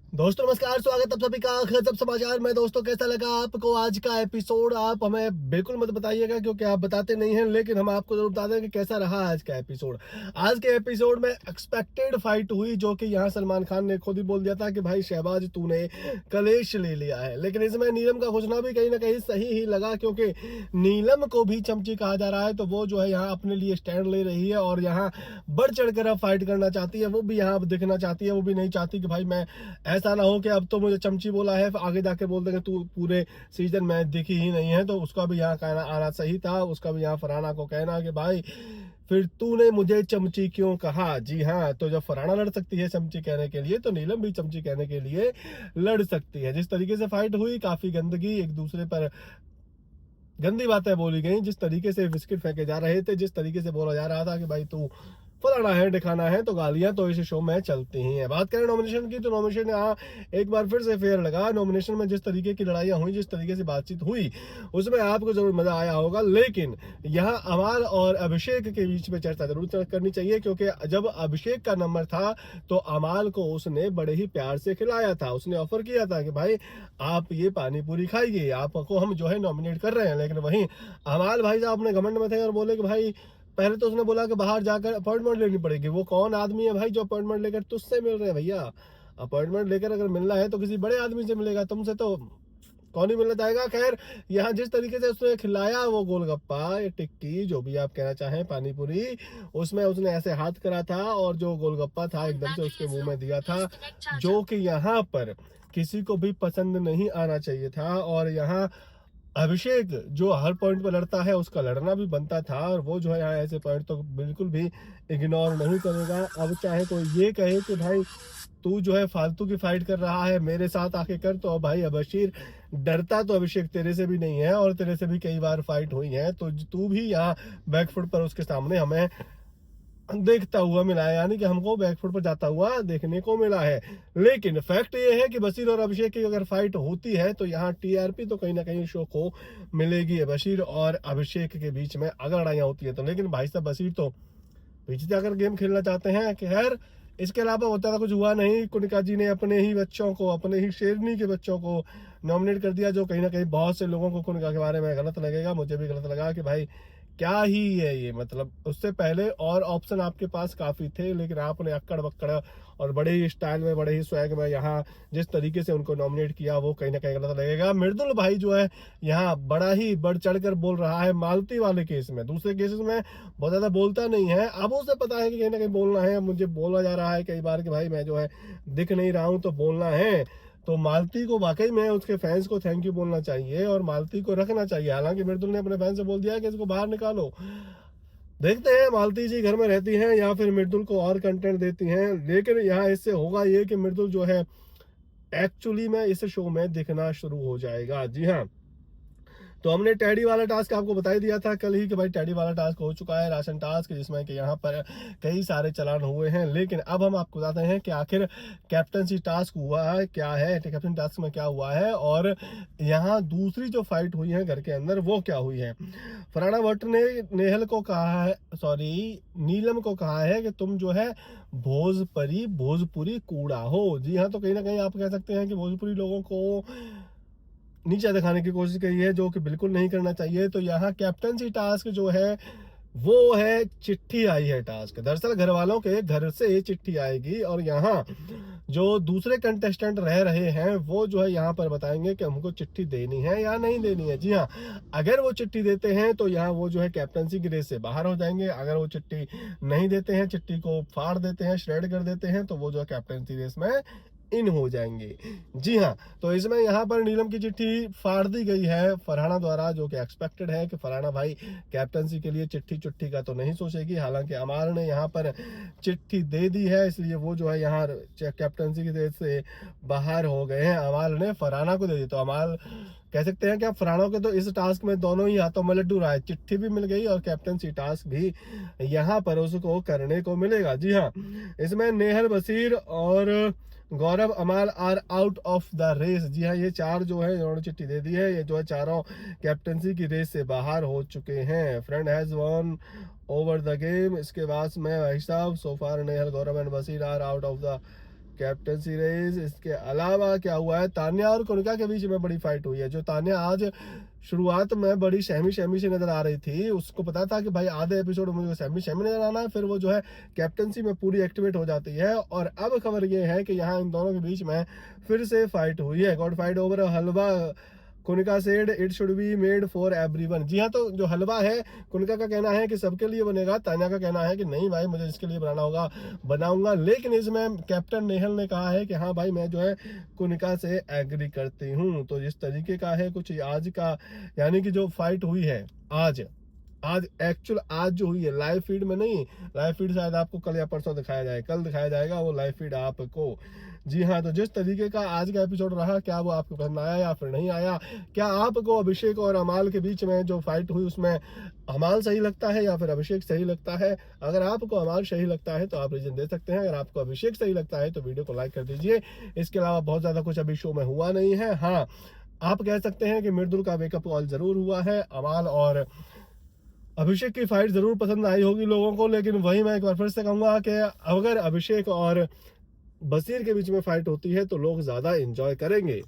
दोस्तों नमस्कार, स्वागत है सभी का गजब समाचार में। दोस्तों कैसा लगा आपको आज का एपिसोड? आप हमें बिल्कुल मत बताइएगा क्योंकि आप बताते नहीं हैं, लेकिन हम आपको जरूर बता दें कि कैसा रहा आज का एपिसोड। आज के एपिसोड में एक्सपेक्टेड फाइट हुई, जो कि यहाँ सलमान खान ने खुद ही बोल दिया था कि भाई शहबाज तूने कलेश ले लिया है। लेकिन इसमें नीलम का घुसना भी कहीं ना कहीं सही ही लगा, क्योंकि नीलम को भी चमची कहा जा रहा है, तो वो जो है यहाँ अपने लिए स्टैंड ले रही है और यहाँ बढ़ चढ़ कर अब फाइट करना चाहती है। वो भी यहाँ दिखना चाहती है, वो भी नहीं चाहती कि भाई मैं ऐसा ना हो कि अब तो मुझे चमची बोला है, आगे जाके बोल देंगे तू पूरे सीजन में दिखी ही नहीं है। तो उसका भी यहाँ कहना आना सही था, उसका भी यहाँ फरहाना को कहना कि भाई फिर तूने मुझे चमची क्यों कहा। जी हाँ, तो जब फरहाना लड़ सकती है चमची कहने के लिए, तो नीलम भी चमची कहने के लिए लड़ सकती है। जिस तरीके से फाइट हुई, काफी गंदगी, एक दूसरे पर गंदी बातें बोली गई, जिस तरीके से बिस्किट फेंके जा रहे थे, जिस तरीके से बोला जा रहा था कि भाई तू फलाना है दिखाना है, तो गालियां तो इस शो में चलती ही हैं। बात करें नॉमिनेशन की, तो नॉमिनेशन यहाँ एक बार फिर से फेयर लगा। नॉमिनेशन में जिस तरीके की लड़ाइयां हुई, जिस तरीके से बातचीत हुई, उसमें आपको जरूर मजा आया होगा। लेकिन यहाँ अमाल और अभिषेक के बीच में चर्चा जरूर करनी चाहिए, क्योंकि जब अभिषेक का नंबर था तो अमाल को उसने बड़े ही प्यार से खिलाया था। उसने ऑफर किया था कि भाई आप ये पानी पूरी खाइए, आपको हम जो है नॉमिनेट कर रहे हैं। लेकिन वहीं अमाल भाई साहब अपने घमंड में थे और बोले कि भाई पहले तो उसने बोला कि बाहर जाकर अपॉइंटमेंट लेनी पड़ेगी। वो कौन आदमी है भाई जो अपॉइंटमेंट लेकर तुझसे मिल रहे हैं? भैया अपॉइंटमेंट लेकर अगर मिलना है तो किसी बड़े आदमी से मिलेगा, तुमसे तो कौन ही मिलना चाहेगा। खैर, यहाँ जिस तरीके से उसने खिलाया वो गोलगप्पा, टिक्की, जो भी आप कहना चाहें, पानी पूरी, उसमें उसने ऐसे हाथ करा था और जो गोलगप्पा था एकदम से उसके मुंह में दिया था, जो कि यहाँ पर किसी को भी पसंद नहीं आना चाहिए था। और यहाँ अभिषेक जो हर पॉइंट पर लड़ता है, उसका लड़ना भी बनता था, और वो जो है यहाँ ऐसे पॉइंट तो बिल्कुल भी इग्नोर नहीं करेगा। अब चाहे कोई ये कहे कि भाई तू जो है फालतू की फाइट कर रहा है, मेरे साथ आके कर, तो भाई अबशीर डरता तो अभिषेक तेरे से भी नहीं है, और तेरे से भी कई बार फाइट हुई है, तो तू भी यहाँ बैकफुट पर उसके सामने हमें देखता हुआ मिला है, यानी कि हमको बैकफुट पर जाता हुआ देखने को मिला है। लेकिन फैक्ट ये है कि बशीर और अभिषेक की अगर फाइट होती है तो यहाँ टीआरपी तो कहीं ना कहीं शो को मिलेगी बशीर और अभिषेक के बीच में अगर लड़ाइयां होती है तो। लेकिन भाई साहब बशीर तो पीछे जाकर गेम खेलना चाहते हैं। खैर, इसके अलावा होता था कुछ हुआ नहीं। कुनिका जी ने अपने ही बच्चों को, अपने ही शेरनी के बच्चों को नॉमिनेट कर दिया, जो कहीं ना कहीं बहुत से लोगों को कुनिका के बारे में गलत लगेगा। मुझे भी गलत लगा कि भाई क्या ही है ये, मतलब उससे पहले और ऑप्शन आपके पास काफी थे, लेकिन आपने अक्कड़ बक्कड़ और बड़े ही स्टाइल में, बड़े ही स्वैग में यहाँ जिस तरीके से उनको नॉमिनेट किया, वो कहीं ना कहीं गलत लगेगा। मृदुल भाई जो है यहाँ बड़ा ही बढ़ चढ़ कर बोल रहा है मालती वाले केस में। दूसरे केसेस में बहुत ज्यादा बोलता नहीं है, अब उसे पता है कि कहीं ना कहीं बोलना है। मुझे बोला जा रहा है कई बार कि भाई मैं जो है दिख नहीं रहा हूं तो बोलना है। तो मालती को वाकई में उसके फैंस को थैंक यू बोलना चाहिए और मालती को रखना चाहिए। हालांकि मृदुल ने अपने फैंस से बोल दिया है कि इसको बाहर निकालो। देखते हैं मालती जी घर में रहती हैं या फिर मृदुल को और कंटेंट देती हैं। लेकिन यहाँ इससे होगा ये कि मृदुल जो है एक्चुअली में इस शो में दिखना शुरू हो जाएगा। जी हाँ, तो हमने टैडी वाला टास्क आपको बता ही दिया था कल ही कि भाई टैडी वाला टास्क हो चुका है, राशन टास्क, जिसमें कि यहाँ पर कई सारे चालान हुए हैं। लेकिन अब हम आपको बताते हैं कि आखिर कैप्टनसी टास्क हुआ है क्या है, कैप्टन टास्क में क्या हुआ है, और यहाँ दूसरी जो फाइट हुई है घर के अंदर वो क्या हुई है। फरहाना भट्ट ने नेहल को कहा है, सॉरी नीलम को कहा है कि तुम जो है भोजपुरी कूड़ा हो। जी हाँ, तो कहीं ना कहीं आप कह सकते हैं कि भोजपुरी लोगों को नीचे दिखाने की कोशिश करी है, जो कि बिल्कुल नहीं करना चाहिए। तो यहाँ कैप्टनसी टास्क जो है वो है चिट्ठी आई है टास्क। दरअसल घर वालों के घर से चिट्ठी आएगी और यहाँ जो दूसरे कंटेस्टेंट रह रहे हैं वो जो है यहाँ पर बताएंगे कि हमको चिट्ठी देनी है या नहीं देनी है। जी हाँ, अगर वो चिट्ठी देते हैं तो यहाँ वो जो है कैप्टनसी की रेस से बाहर हो जाएंगे। अगर वो चिट्ठी नहीं देते हैं, चिट्ठी को फाड़ देते हैं, श्रेड कर देते हैं, तो वो जो है कैप्टनसी रेस में इन हो जाएंगे। जी हाँ, तो इसमें यहाँ पर नीलम की चिट्ठी फाड़ दी गई है फरहाना द्वारा, जो कि एक्सपेक्टेड है कि फरहाना भाई कैप्टनसी के लिए चिट्ठी का तो नहीं सोचेगी। हालांकि अमाल ने यहाँ पर चिट्ठी दे दी है, इसलिए वो जो है यहाँ कैप्टनसी की रेस से बाहर हो गए हैं। अमाल ने फरहाना को दे दी, तो अमाल कह सकते हैं कि फरहाना के तो इस टास्क में दोनों ही हाथों में लड्डू रहा है, चिट्ठी भी मिल गई और कैप्टनसी टास्क भी यहाँ पर उसको करने को मिलेगा। जी हाँ, इसमें नेहल, बशीर और Gaurav, Amaal are out of the race. जी हाँ, ये चार जो है इन्होंने चिट्ठी दे दी है, ये जो है चारों कैप्टनसी की रेस से बाहर हो चुके हैं। Friend has won over the game. इसके बाद में भाई साहब so far Nehal, Gaurav and Basheer are out of the captaincy race. इसके अलावा क्या हुआ है, तान्या और कुनिका के बीच में बड़ी फाइट हुई है। जो तान्या आज शुरुआत में बड़ी सहमी सहमी से नजर आ रही थी, उसको पता था कि भाई आधे एपिसोड में मुझे सहमी सहमी नजर आना है, फिर वो जो है कैप्टनसी में पूरी एक्टिवेट हो जाती है। और अब खबर ये है कि यहाँ इन दोनों के बीच में फिर से फाइट हुई है। God fight over halwa. Kunika said it should be made for everyone. जी हाँ, तो जो हलवा है कुनिका का कहना है कि सबके लिए बनेगा, तान्या का कहना है कि नहीं भाई मुझे इसके लिए बनाना होगा, बनाऊंगा। लेकिन इसमें कैप्टन नेहल ने कहा है कि हाँ भाई मैं जो है कुनिका से एग्री करती हूँ। तो जिस तरीके का है कुछ आज का, यानी कि जो फाइट हुई है आज एक्चुअल आज जो हुई है लाइव फीड में नहीं, लाइव फीड शायद आपको कल या परसों दिखाया जाए, कल दिखाया जाएगा वो लाइव फीड आपको। जी हाँ, तो जिस तरीके का आज का एपिसोड रहा, क्या वो आपको पसंद आया या फिर नहीं आया? क्या आपको अभिषेक और अमाल के बीच में जो फाइट हुई उसमें अमाल सही लगता है या फिर अभिषेक सही लगता है? अगर आपको अमाल सही लगता है तो आप रीजन दे सकते हैं, अगर आपको अभिषेक सही लगता है तो वीडियो को लाइक कर दीजिए। इसके अलावा बहुत ज्यादा कुछ अभी शो में हुआ नहीं है। हाँ, आप कह सकते हैं कि मृदुल का वेकअप कॉल जरूर हुआ है, अमाल और अभिषेक की फाइट जरूर पसंद आई होगी लोगों को। लेकिन वही मैं एक बार फिर से कहूंगा कि अगर अभिषेक और बसीर के बीच में फाइट होती है तो लोग ज्यादा एंजॉय करेंगे।